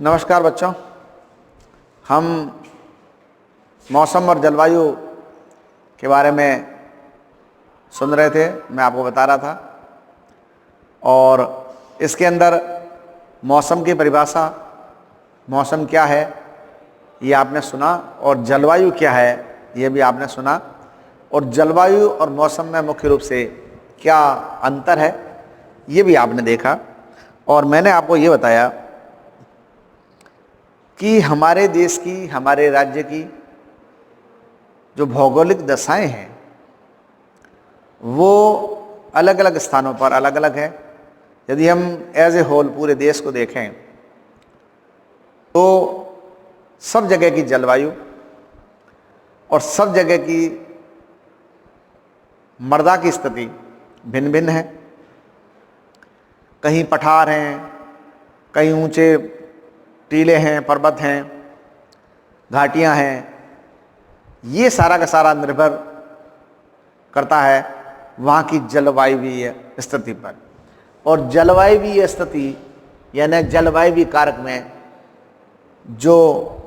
नमस्कार बच्चों। हम मौसम और जलवायु के बारे में सुन रहे थे, मैं आपको बता रहा था। और इसके अंदर मौसम की परिभाषा, मौसम क्या है ये आपने सुना, और जलवायु क्या है ये भी आपने सुना। और जलवायु और मौसम में मुख्य रूप से क्या अंतर है ये भी आपने देखा। और मैंने आपको ये बताया कि हमारे देश की, हमारे राज्य की जो भौगोलिक दशाएं हैं वो अलग अलग स्थानों पर अलग अलग है। यदि हम एज ए होल पूरे देश को देखें तो सब जगह की जलवायु और सब जगह की मृदा की स्थिति भिन्न भिन्न है। कहीं पठार हैं, कहीं ऊंचे टीले हैं, पर्वत हैं, घाटियां हैं। ये सारा का सारा निर्भर करता है वहाँ की जलवायुवीय स्थिति पर। और जलवायुवीय स्थिति यानी जलवायुवीय कारक में जो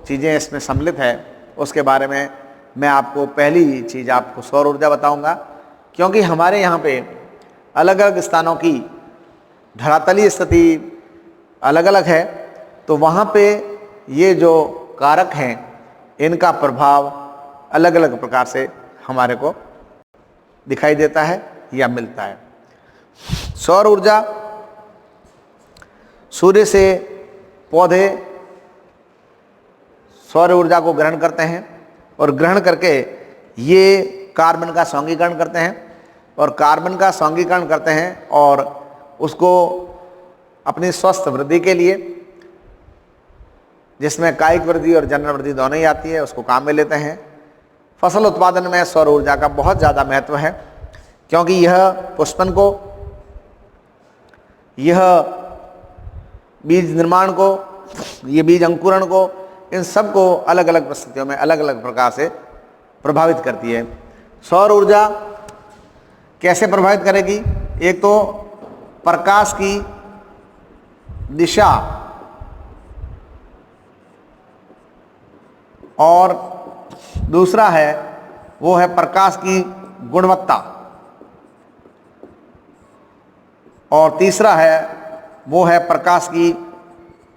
चीज़ें इसमें सम्मिलित है उसके बारे में मैं आपको पहली चीज़ आपको सौर ऊर्जा बताऊंगा। क्योंकि हमारे यहाँ पे अलग अलग स्थानों की धरातलीय स्थिति अलग अलग है, तो वहाँ पे ये जो कारक हैं इनका प्रभाव अलग अलग प्रकार से हमारे को दिखाई देता है या मिलता है। सौर ऊर्जा, सूर्य से पौधे सौर ऊर्जा को ग्रहण करते हैं और ग्रहण करके ये कार्बन का सौंगीकरण करते हैं और कार्बन का सौंगीकरण करते हैं और उसको अपनी स्वस्थ वृद्धि के लिए, जिसमें कायिक वृद्धि और जनन वृद्धि दोनों ही आती है, उसको काम में लेते हैं। फसल उत्पादन में सौर ऊर्जा का बहुत ज़्यादा महत्व है, क्योंकि यह पुष्पन को, यह बीज निर्माण को, ये बीज अंकुरण को, इन सब को अलग अलग परिस्थितियों में अलग अलग प्रकार से प्रभावित करती है। सौर ऊर्जा कैसे प्रभावित करेगी? एक तो प्रकाश की दिशा और दूसरा है वो है प्रकाश की गुणवत्ता, और तीसरा है वो है प्रकाश की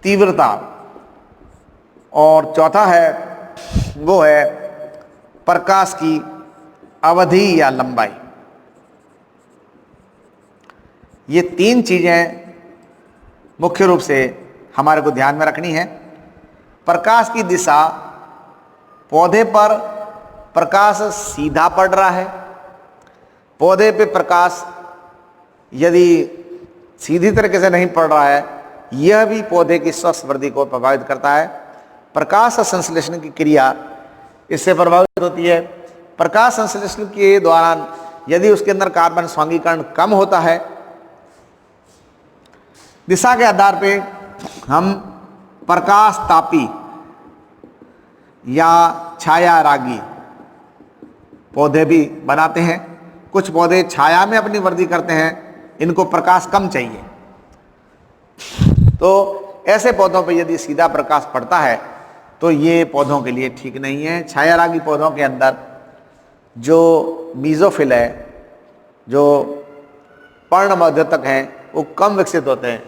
तीव्रता, और चौथा है वो है प्रकाश की अवधि या लंबाई। ये तीन चीजें मुख्य रूप से हमारे को ध्यान में रखनी है। प्रकाश की दिशा, पौधे पर प्रकाश सीधा पड़ रहा है, पौधे पे प्रकाश यदि सीधी तरीके से नहीं पड़ रहा है, यह भी पौधे की स्वस्थ वृद्धि को प्रभावित करता है। प्रकाश संश्लेषण की क्रिया इससे प्रभावित होती है। प्रकाश संश्लेषण के दौरान यदि उसके अंदर कार्बन सौंगीकरण कम होता है, दिशा के आधार पे हम प्रकाश तापी या छाया रागी पौधे भी बनाते हैं। कुछ पौधे छाया में अपनी वृद्धि करते हैं, इनको प्रकाश कम चाहिए। तो ऐसे पौधों पे यदि सीधा प्रकाश पड़ता है तो ये पौधों के लिए ठीक नहीं है। छाया रागी पौधों के अंदर जो मीजोफिल है, जो पर्ण मध्यतक हैं, वो कम विकसित होते हैं।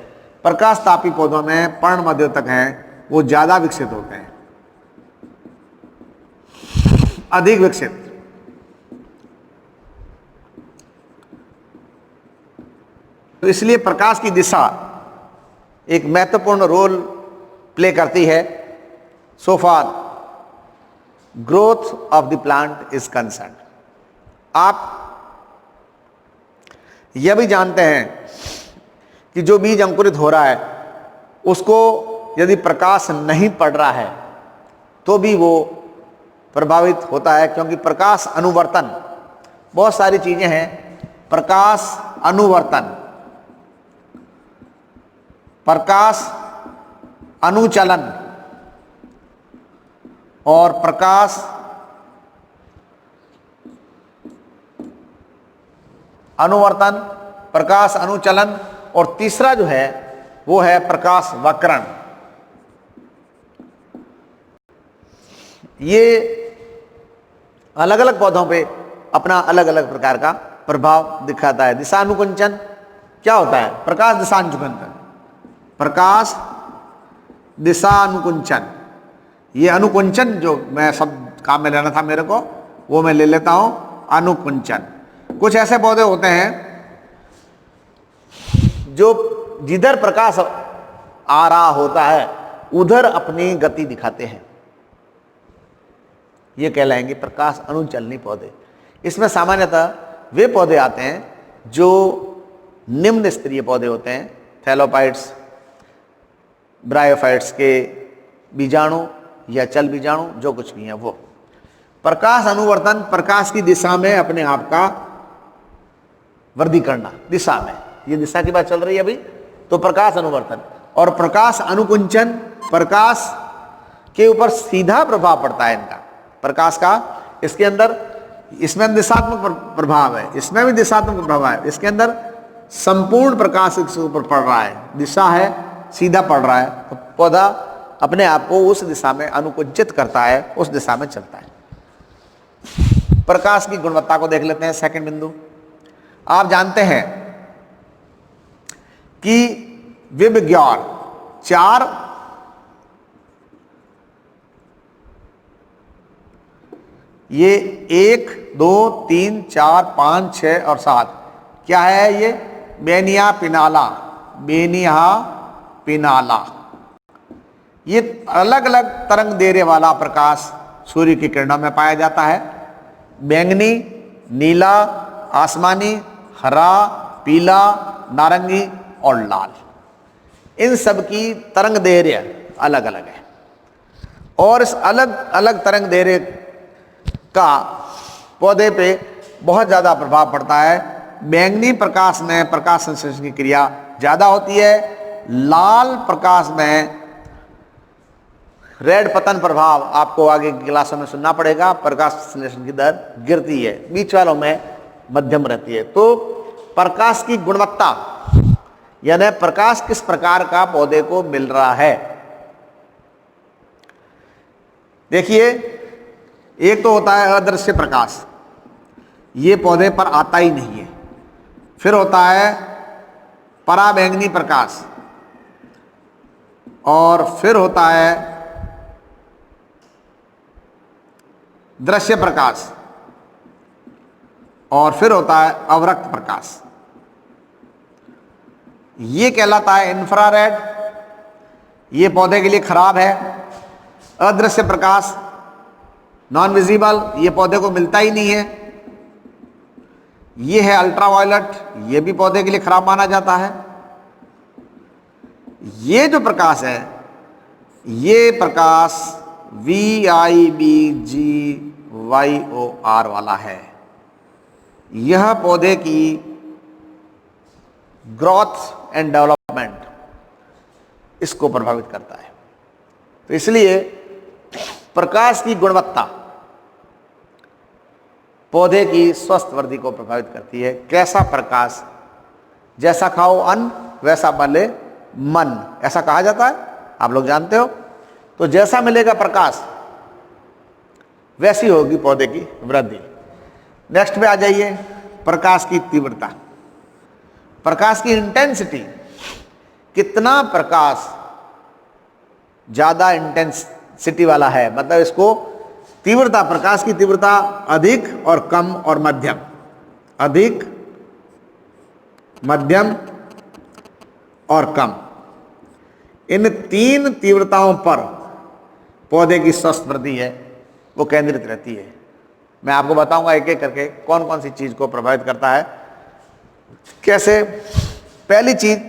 प्रकाश तापी पौधों में पर्ण मध्यतक हैं, वो ज़्यादा विकसित होते हैं, अधिक विकसित। तो इसलिए प्रकाश की दिशा एक महत्वपूर्ण रोल प्ले करती है so far growth of the plant is concern. आप यह भी जानते हैं कि जो बीज अंकुरित हो रहा है उसको यदि प्रकाश नहीं पड़ रहा है तो भी वो प्रभावित होता है, क्योंकि प्रकाश अनुवर्तन, बहुत सारी चीजें हैं। प्रकाश अनुवर्तन, प्रकाश अनुचलन और प्रकाश अनुवर्तन, प्रकाश अनुचलन, और तीसरा जो है वो है प्रकाश वक्रण। ये अलग अलग पौधों पे अपना अलग अलग प्रकार का प्रभाव दिखाता है। दिशानुकुंचन क्या होता है? प्रकाश दिशानुकुंचन, प्रकाश दिशानुकुंचन, ये अनुकुंचन जो मैं शब्द काम में लेना था मेरे को, वो मैं ले लेता हूं, अनुकुंचन। कुछ ऐसे पौधे होते हैं जो जिधर प्रकाश आ रहा होता है उधर अपनी गति दिखाते हैं, ये कहलाएंगे प्रकाश अनुचलनी पौधे। इसमें सामान्यतः वे पौधे आते हैं जो निम्न स्तरीय पौधे होते हैं, थैलोपाइट्स, ब्रायोफाइट्स के बीजाणु या चल बीजाणु, जो कुछ भी है वो। प्रकाश अनुवर्तन, प्रकाश की दिशा में अपने आप का वृद्धि करना, दिशा में, ये दिशा की बात चल रही है अभी, तो प्रकाश अनुवर्तन। और प्रकाश अनुकुंचन, प्रकाश के ऊपर सीधा प्रभाव पड़ता है इनका, प्रकाश का इसके अंदर, इसमें दिशात्मक प्रभाव है, इसमें भी दिशात्मक प्रभाव है, इसके अंदर संपूर्ण प्रकाश इसके ऊपर पड़ रहा है, दिशा है, सीधा पड़ रहा है, तो पौधा अपने आप को उस दिशा में अनुकुंचित करता है, उस दिशा में चलता है। प्रकाश की गुणवत्ता को देख लेते हैं। सेकंड बिंदु, आप जानते हैं कि विबग्योर 4 ये 1 2 3 4 5 6 और 7 क्या है? ये बेनिया पिनाला, बेनिया पिनाला, ये अलग अलग तरंग देने वाला प्रकाश सूर्य की किरणों में पाया जाता है। बैंगनी, नीला, आसमानी, हरा, पीला, नारंगी और लाल, इन सब की तरंग दैर्घ्य अलग अलग है और इस अलग अलग तरंग दैर्घ्य का पौधे पे बहुत ज़्यादा प्रभाव पड़ता है। बैंगनी प्रकाश में प्रकाश संश्लेषण की क्रिया ज़्यादा होती है, लाल प्रकाश में रेड पतन प्रभाव आपको आगे की क्लासों में सुनना पड़ेगा, प्रकाश संश्लेषण की दर गिरती है, बीच वालों में मध्यम रहती है। तो प्रकाश की गुणवत्ता यानी प्रकाश किस प्रकार का पौधे को मिल रहा है, देखिए, एक तो होता है अदृश्य प्रकाश, ये पौधे पर आता ही नहीं है। फिर होता है पराबैंगनी प्रकाश और फिर होता है दृश्य प्रकाश और फिर होता है अवरक्त प्रकाश। ये कहलाता है इंफ्रारेड, ये पौधे के लिए खराब है। अदृश्य प्रकाश नॉन विजिबल, ये पौधे को मिलता ही नहीं है। ये है अल्ट्रावायलेट, ये भी पौधे के लिए खराब माना जाता है। ये जो प्रकाश है, ये प्रकाश VIBGYOR वाला है, यह पौधे की ग्रोथ एंड डेवलपमेंट इसको प्रभावित करता है। तो इसलिए प्रकाश की गुणवत्ता पौधे की स्वस्थ वृद्धि को प्रभावित करती है। कैसा प्रकाश? जैसा खाओ अन्न वैसा बने मन, ऐसा कहा जाता है, आप लोग जानते हो। तो जैसा मिलेगा प्रकाश वैसी होगी पौधे की वृद्धि। नेक्स्ट पे आ जाइए, प्रकाश की तीव्रता, प्रकाश की इंटेंसिटी, कितना प्रकाश ज्यादा इंटेंसिटी वाला है, मतलब इसको तीव्रता, प्रकाश की तीव्रता अधिक और कम और मध्यम, अधिक, मध्यम और कम, इन 3 तीव्रताओं पर पौधे की स्वस्थ वृद्धि है वो केंद्रित रहती है। मैं आपको बताऊंगा एक एक करके कौन कौन सी चीज को प्रभावित करता है, कैसे। पहली चीज,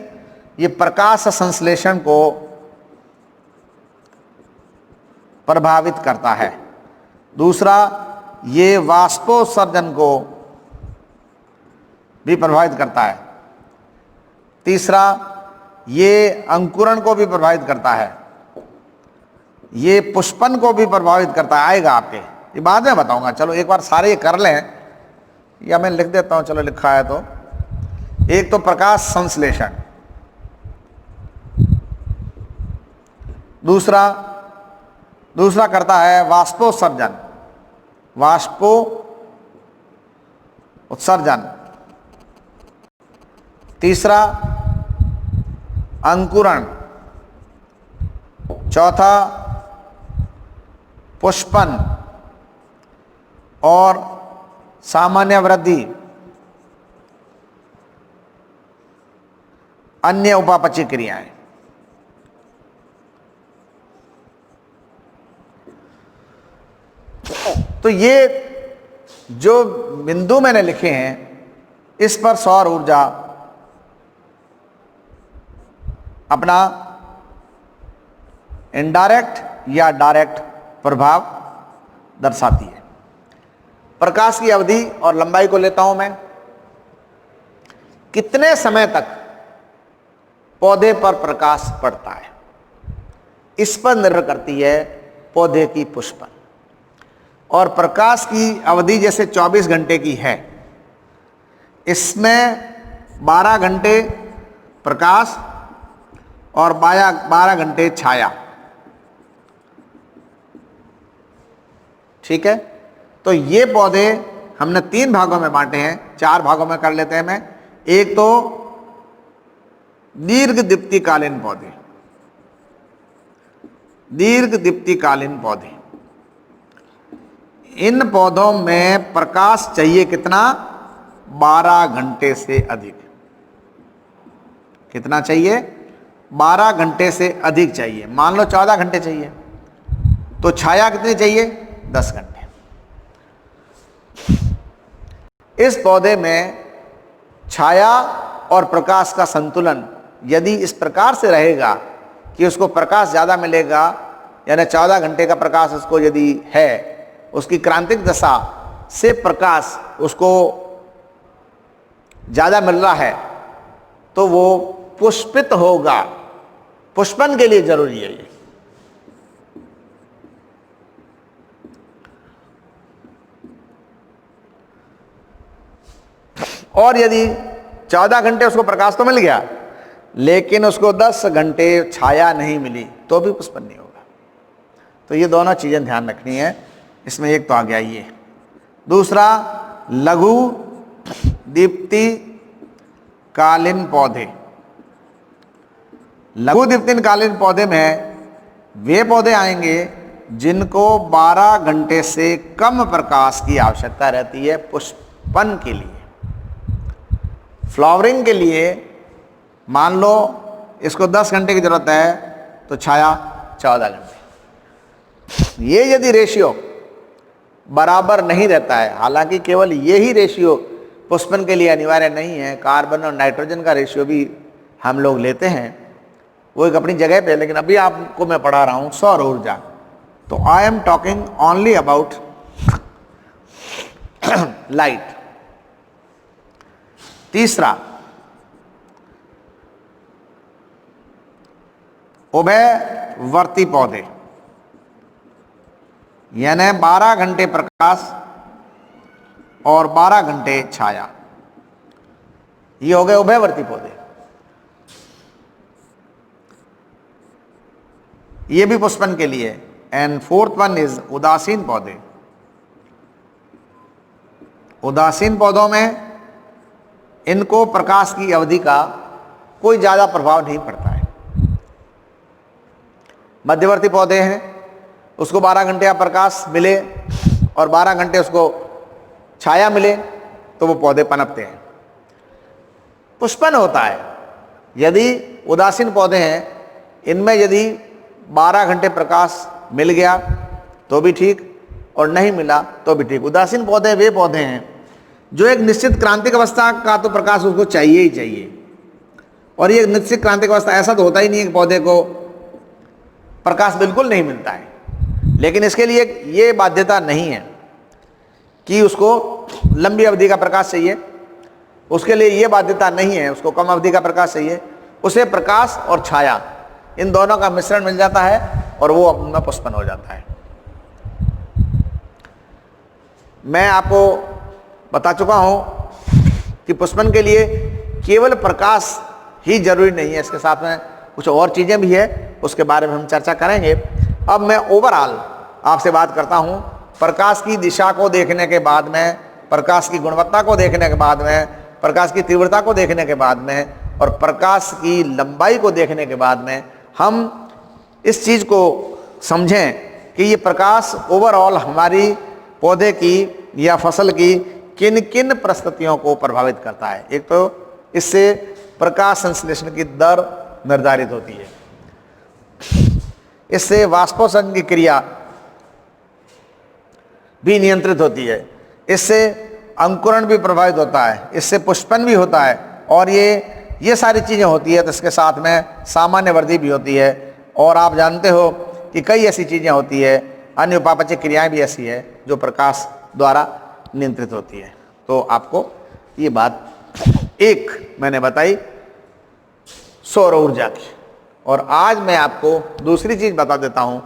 ये प्रकाश संश्लेषण को प्रभावित करता है। दूसरा, ये वाष्पोत्सर्जन को भी प्रभावित करता है। तीसरा, ये अंकुरण को भी प्रभावित करता है, ये पुष्पन को भी प्रभावित करता है। आएगा आपके, ये बाद में बताऊंगा, चलो एक बार सारे ये कर लें, या मैं लिख देता हूं, चलो लिखा है तो। एक तो प्रकाश संश्लेषण, दूसरा दूसरा करता है वाष्पोत्सर्जन, वाष्पो उत्सर्जन। तीसरा अंकुरण। चौथा पुष्पन और सामान्य वृद्धि। अन्य उपापचय क्रियाएं। तो ये जो बिंदु मैंने लिखे हैं इस पर सौर ऊर्जा अपना इनडायरेक्ट या डायरेक्ट प्रभाव दर्शाती है। प्रकाश की अवधि और लंबाई को लेता हूं मैं। कितने समय तक पौधे पर प्रकाश पड़ता है, इस पर निर्भर करती है पौधे की पुष्पन। और प्रकाश की अवधि जैसे 24 घंटे की है, इसमें 12 घंटे प्रकाश और 12 घंटे छाया। ठीक है, तो ये पौधे हमने 3 भागों में बांटे हैं, 4 भागों में कर लेते हैं मैं। एक तो दीर्घ दीप्तिकालीन पौधे, दीर्घ दीप्तिकालीन पौधे, इन पौधों में प्रकाश चाहिए कितना? 12 घंटे से अधिक। कितना चाहिए? 12 घंटे से अधिक चाहिए। मान लो 14 घंटे चाहिए, तो छाया कितनी चाहिए? 10 घंटे। इस पौधे में छाया और प्रकाश का संतुलन यदि इस प्रकार से रहेगा कि उसको प्रकाश ज़्यादा मिलेगा, यानी 14 घंटे का प्रकाश उसको यदि है, उसकी क्रांतिक दशा से प्रकाश उसको ज़्यादा मिल रहा है, तो वो पुष्पित होगा। पुष्पन के लिए जरूरी है ये। और यदि 14 घंटे उसको प्रकाश तो मिल गया, लेकिन उसको 10 घंटे छाया नहीं मिली, तो भी पुष्पन नहीं होगा। तो ये दोनों चीज़ें ध्यान रखनी है। इसमें एक तो आ गया ये। दूसरा लघु दीप्तिकालीन पौधे। लघु दीप्तिकालीन पौधे में वे पौधे आएंगे जिनको 12 घंटे से कम प्रकाश की आवश्यकता रहती है पुष्पन के लिए। फ्लावरिंग के लिए मान लो इसको 10 घंटे की जरूरत है, तो छाया 14 घंटे। ये यदि रेशियो बराबर नहीं रहता है, हालांकि केवल ये ही रेशियो पुष्पन के लिए अनिवार्य नहीं है, कार्बन और नाइट्रोजन का रेशियो भी हम लोग लेते हैं, वो एक अपनी जगह पे। लेकिन अभी आपको मैं पढ़ा रहा हूं सौर ऊर्जा, तो I am talking only about light. तीसरा उभयवर्ती पौधे, यानी 12 घंटे प्रकाश और 12 घंटे छाया। ये हो गए उभयवर्ती पौधे। ये भी पुष्पन के लिए। एंड फोर्थ वन इज उदासीन पौधे। उदासीन पौधों में इनको प्रकाश की अवधि का कोई ज्यादा प्रभाव नहीं पड़ता है। मध्यवर्ती पौधे हैं, उसको 12 घंटे का प्रकाश मिले और 12 घंटे उसको छाया मिले, तो वो पौधे पनपते हैं, पुष्पन होता है। यदि उदासीन पौधे हैं, इनमें यदि 12 घंटे प्रकाश मिल गया तो भी ठीक, और नहीं मिला तो भी ठीक। उदासीन पौधे वे पौधे हैं जो एक निश्चित क्रांतिक अवस्था का तो प्रकाश उसको चाहिए ही चाहिए, और ये निश्चित क्रांतिक अवस्था ऐसा तो होता ही नहीं है कि पौधे को प्रकाश बिल्कुल नहीं मिलता है। लेकिन इसके लिए ये बाध्यता नहीं है कि उसको लंबी अवधि का प्रकाश चाहिए, उसके लिए ये बाध्यता नहीं है उसको कम अवधि का प्रकाश चाहिए। उसे प्रकाश और छाया इन दोनों का मिश्रण मिल जाता है और वो अपना पुष्पन हो जाता है। मैं आपको बता चुका हूं कि पुष्पन के लिए केवल प्रकाश ही जरूरी नहीं है, इसके साथ में कुछ और चीजें भी है, उसके बारे में हम चर्चा करेंगे। अब मैं ओवरऑल आपसे बात करता हूं प्रकाश की दिशा को देखने के बाद में, प्रकाश की गुणवत्ता को देखने के बाद में, प्रकाश की तीव्रता को देखने के बाद में और प्रकाश की लंबाई को देखने के बाद में हम इस चीज़ को समझें कि ये प्रकाश ओवरऑल हमारी पौधे की या फसल की किन किन परिस्थितियों को प्रभावित करता है। एक तो इससे प्रकाश संश्लेषण की दर निर्धारित होती है, इससे वाष्पोत्सर्जन की क्रिया भी नियंत्रित होती है, इससे अंकुरण भी प्रभावित होता है, इससे पुष्पन भी होता है और ये सारी चीज़ें होती है। तो इसके साथ में सामान्य वृद्धि भी होती है और आप जानते हो कि कई ऐसी चीज़ें होती है, अन्य उपापचय क्रियाएं भी ऐसी है जो प्रकाश द्वारा नियंत्रित होती है। तो आपको ये बात एक मैंने बताई सौर ऊर्जा की, और आज मैं आपको दूसरी चीज बता देता हूं,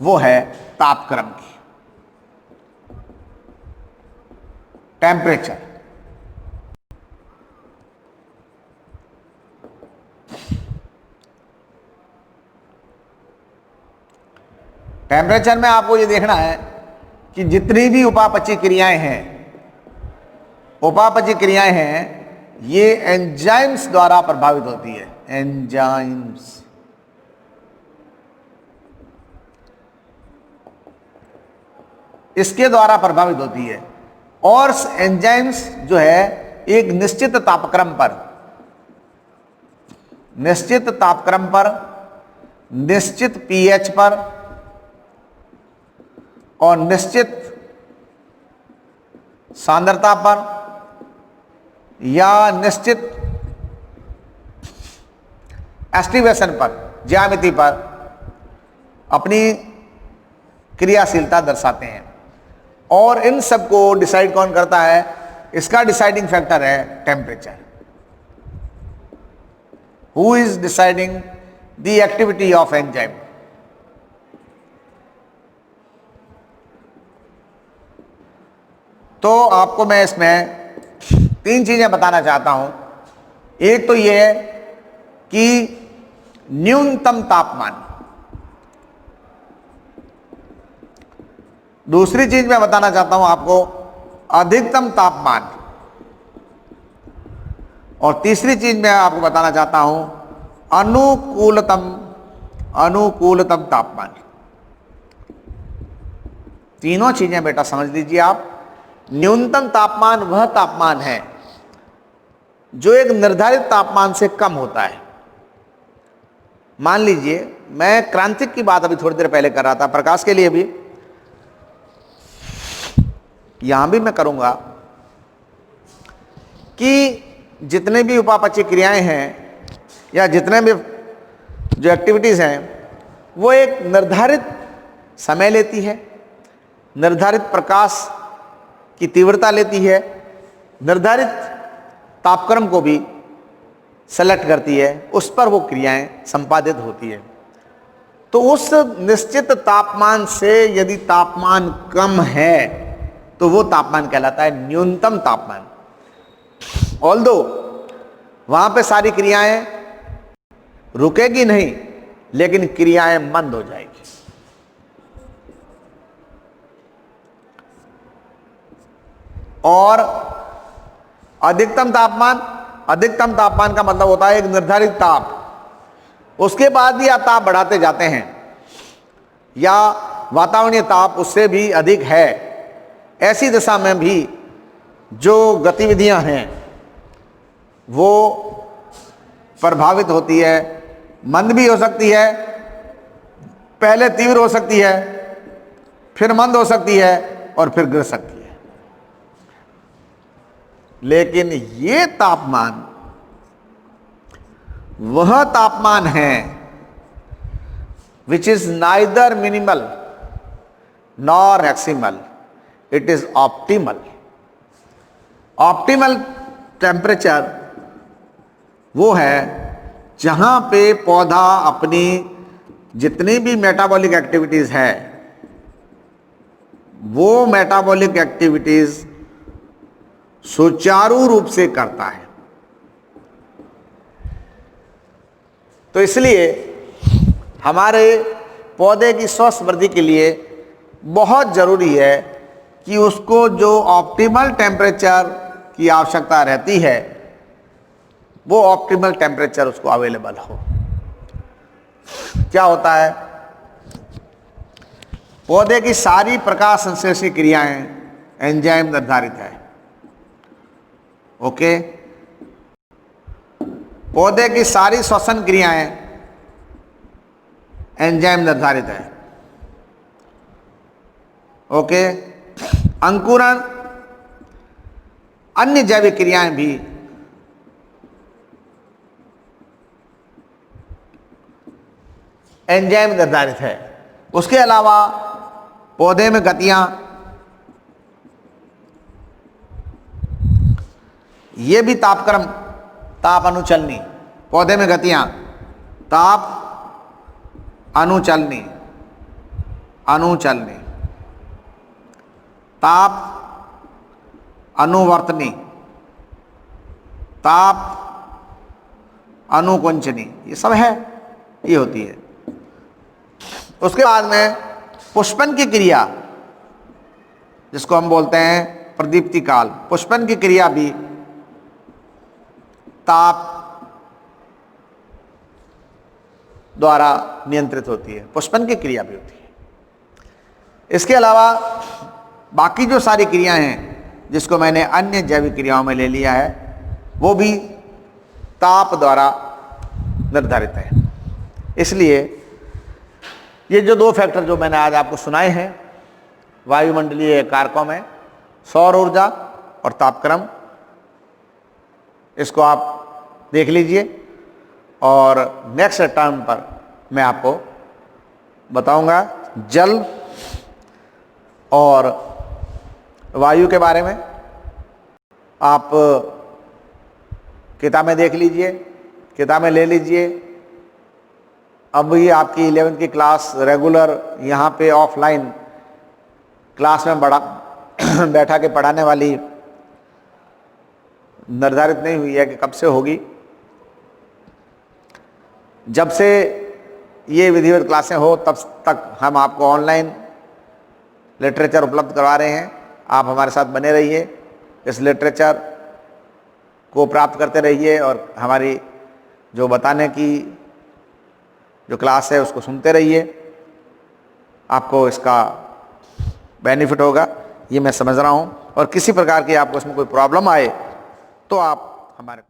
वो है तापक्रम की, टेम्परेचर। टेम्परेचर में आपको ये देखना है कि जितनी भी उपापचयी क्रियाएं हैं, उपापचयी क्रियाएं हैं, ये एंजाइम्स द्वारा प्रभावित होती है। एंजाइम्स, इसके द्वारा प्रभावित होती है और एंजाइम्स जो है एक निश्चित तापक्रम पर, निश्चित तापक्रम पर, निश्चित पीएच पर और निश्चित सांद्रता पर या निश्चित एस्टिवेशन पर, ज्यामिति पर अपनी क्रियाशीलता दर्शाते हैं। और इन सब को डिसाइड कौन करता है? इसका डिसाइडिंग फैक्टर है temperature. Who is deciding the activity of enzyme? तो आपको मैं इसमें तीन चीजें बताना चाहता हूं। एक तो यह है कि न्यूनतम तापमान, दूसरी चीज मैं बताना चाहता हूं आपको अधिकतम तापमान, और तीसरी चीज मैं आपको बताना चाहता हूं अनुकूलतम तापमान। तीनों चीजें बेटा समझ लीजिए आप। न्यूनतम तापमान वह तापमान है जो एक निर्धारित तापमान से कम होता है। मान लीजिए मैं क्रांतिक की बात अभी थोड़ी देर पहले कर रहा था, प्रकाश के लिए भी, यहां भी मैं करूंगा कि जितने भी उपापचयी क्रियाएं हैं या जितने भी जो एक्टिविटीज हैं वो एक निर्धारित समय लेती है, निर्धारित प्रकाश की तीव्रता लेती है, निर्धारित तापक्रम को भी सेलेक्ट करती है, उस पर वो क्रियाएं संपादित होती है। तो उस निश्चित तापमान से यदि तापमान कम है तो वो तापमान कहलाता है न्यूनतम तापमान। ऑल्दो वहां पे सारी क्रियाएं रुकेगी नहीं, लेकिन क्रियाएं मंद हो जाएगी। और अधिकतम तापमान, अधिकतम तापमान का मतलब होता है एक निर्धारित ताप, उसके बाद भी आप ताप बढ़ाते जाते हैं या वातावरणीय ताप उससे भी अधिक है, ऐसी दशा में भी जो गतिविधियां हैं वो प्रभावित होती है। मंद भी हो सकती है, पहले तीव्र हो सकती है, फिर मंद हो सकती है और फिर गिर सकती है। लेकिन ये तापमान वह तापमान है which is neither minimal nor maximal, it is optimal. Optimal temperature वो है जहां पे पौधा अपनी जितनी भी मेटाबॉलिक एक्टिविटीज है वो मेटाबॉलिक एक्टिविटीज सुचारू रूप से करता है। तो इसलिए हमारे पौधे की स्वस्थ वृद्धि के लिए बहुत ज़रूरी है कि उसको जो ऑप्टिमल टेम्परेचर की आवश्यकता रहती है वो ऑप्टिमल टेम्परेचर उसको अवेलेबल हो। क्या होता है, पौधे की सारी प्रकाश संश्लेषी क्रियाएं एंजाइम निर्धारित है। ओके, पौधे की सारी श्वसन क्रियाएं एंजाइम निर्धारित है। ओके, अंकुरण अन्य जैविक क्रियाएं भी एंजाइम निर्धारित है। उसके अलावा पौधे में गतियां, ये भी तापक्रम, ताप अनुचलनी, पौधे में गतियां, ताप अनुचलनी, अनुचलनी, ताप अनुवर्तनी, ताप अनुकुंचनी, ये सब है, ये होती है। उसके बाद में पुष्पन की क्रिया, जिसको हम बोलते हैं प्रदीप्ति काल, पुष्पन की क्रिया भी ताप द्वारा नियंत्रित होती है, पुष्पन की क्रिया भी होती है। इसके अलावा बाकी जो सारी क्रियाएं हैं जिसको मैंने अन्य जैविक क्रियाओं में ले लिया है वो भी ताप द्वारा निर्धारित है। इसलिए ये जो दो फैक्टर जो मैंने आज आपको सुनाए हैं वायुमंडलीय कारकों में, सौर ऊर्जा और तापक्रम, इसको आप देख लीजिए और नेक्स्ट टर्म पर मैं आपको बताऊंगा जल और वायु के बारे में। आप किताबें देख लीजिए, किताबें ले लीजिए। अभी आपकी 11वीं की क्लास रेगुलर यहाँ पे ऑफलाइन क्लास में बैठा के पढ़ाने वाली निर्धारित नहीं हुई है कि कब से होगी। जब से ये विधिवत क्लासें हो तब तक हम आपको ऑनलाइन लिटरेचर उपलब्ध करवा रहे हैं। आप हमारे साथ बने रहिए, इस लिटरेचर को प्राप्त करते रहिए और हमारी जो बताने की जो क्लास है उसको सुनते रहिए। आपको इसका बेनिफिट होगा, ये मैं समझ रहा हूँ। और किसी प्रकार की आपको इसमें कोई प्रॉब्लम आए तो आप हमारे